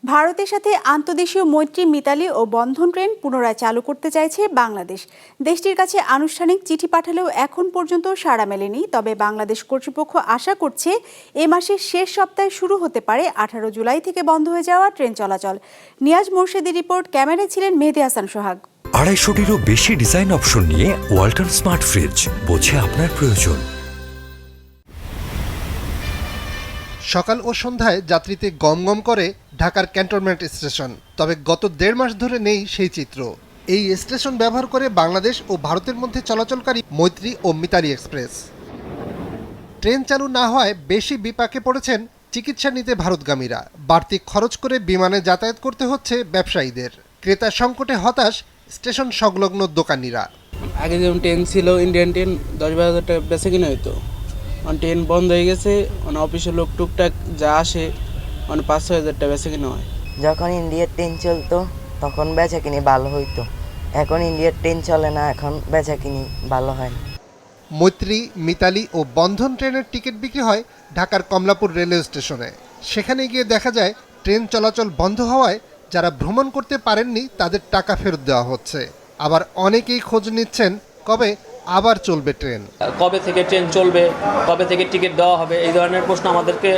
ভারতের সাথে আন্তদেশীয় মৈত্রী মিতালি ও বন্ধন ট্রেন পুনরায় চালু করতে চাইছে বাংলাদেশ। দেশটির কাছে আনুষ্ঠানিক চিঠি পাঠালেও এখন পর্যন্ত সাড়া মেলেনি। তবে বাংলাদেশ কর্তৃপক্ষ আশা করছে এ মাসের শেষ সপ্তাহে শুরু হতে পারে 18 জুলাই থেকে বন্ধ হয়ে যাওয়া ট্রেন চলাচল। নিয়াজ মোর্শেদের রিপোর্ট, ক্যামেরায় ছিলেন মেহেদী হাসান সোহাগ। 250-টিরও বেশি ডিজাইন অপশন নিয়ে ওয়ালটন স্মার্ট ফ্রিজ, বোঝে আপনার প্রয়োজন। সকাল ও সন্ধ্যায় যাত্রীতে গমগম করে ঢাকার ক্যান্টনমেন্ট স্টেশন। তবে গত 1.5 মাস ধরে নেই সেই চিত্র। এই স্টেশন ব্যবহার করে বাংলাদেশ ও ভারতের মধ্যে চলাচলকারী মৈত্রী ও মিতালি এক্সপ্রেস। ট্রেন চালু না হওয়ায় বেশি বিপাকে পড়েছেন চিকিৎসা নিতে ভারতগামীরা। বাড়তি খরচ করে বিমানে যাতায়াত করতে হচ্ছে ব্যবসায়ীদের। ক্রেতা সংকটে হতাশ স্টেশন সংলগ্ন দোকানিরা। আগে যেমন ট্রেন ছিল, ইন্ডিয়ান ট্রেন 10-12 হাজার টাকা বেচে কিনে হইতো। ট্রেন বন্ধ হয়ে গেছে, অফিসের লোক টুকটাক যা আসে 5-6 হাজার টাকা বেচে কিনে হয়। যখন ইন্ডিয়ার ট্রেন চলতো তখন বেচা কিনি ভালো হইতো, এখন ইন্ডিয়ার ট্রেন চলে না, এখন বেচা কিনি ভালো হয় না। মৈত্রী, মিতালি ও বন্ধন ট্রেনের টিকিট বিক্রি হয় ঢাকার কমলাপুর রেলওয়ে স্টেশনে। সেখানে গিয়ে দেখা যায় ট্রেন চলাচল বন্ধ হওয়ায় যারা ভ্রমণ করতে পারেননি তাদের টাকা ফেরত দেওয়া হচ্ছে। আবার অনেকেই খোঁজ নিচ্ছেন কবে আবার চলবে ট্রেন, কবে থেকে ট্রেন চলবে, কবে থেকে টিকিট দেওয়া হবে, এই ধরনের প্রশ্ন আমাদেরকে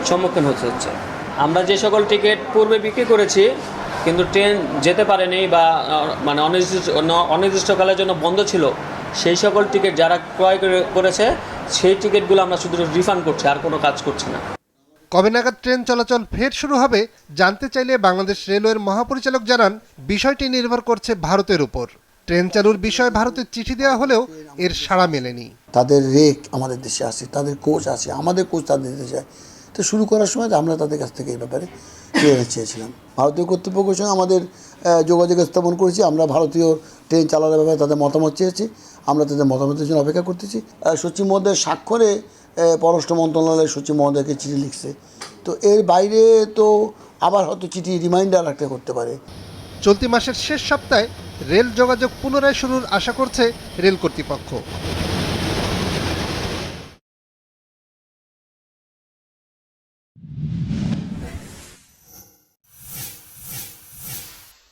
সম্মুখীন হতে হচ্ছে। আমরা যে সকল টিকিট পূর্বে বিক্রি করেছি কিন্তু ট্রেন যেতে পারেনি বা অনির্দিষ্টকালের জন্য বন্ধ ছিল, সেই সকল টিকিট যারা ক্রয় করেছে সেই টিকিটগুলো আমরা শুধু রিফান্ড করছি, আর কোনো কাজ করছি না। কবে নাগাদ ট্রেন চলাচল ফের শুরু হবে জানতে চাইলে বাংলাদেশ রেলওয়ের মহাপরিচালক জানান, বিষয়টি নির্ভর করছে ভারতের উপর। ট্রেন চালুর বিষয়ে ভারতের চিঠি দেওয়া হলেও এর সাড়া মেলেনি। তাদের রেক আমাদের দেশে আসে, তাদের কোচ আছে, আমাদের কোচ তাদের দেশে যায়। তো শুরু করার সময় আমরা তাদের কাছ থেকে এই ব্যাপারে ক্লিয়ারেন্স চেয়েছিলাম। ভারতীয় কর্তৃপক্ষের সঙ্গে আমাদের যোগাযোগ স্থাপন করেছি। আমরা ভারতীয় ট্রেন চালানোর ব্যাপারে তাদের মতামত চেয়েছি। আমরা তাদের মতামতের জন্য অপেক্ষা করতেছি। সচিব মহোদয়ের স্বাক্ষরে পররাষ্ট্র মন্ত্রণালয়ের সচিব মহোদয়কে চিঠি লিখছে। তো এর বাইরে তো আবার হয়তো চিঠি রিমাইন্ডার একটা করতে পারে। চলতি মাসের শেষ সপ্তাহে রেল যোগাযোগ পুনরায় শুরুর আশা করছে রেল কর্তৃপক্ষ।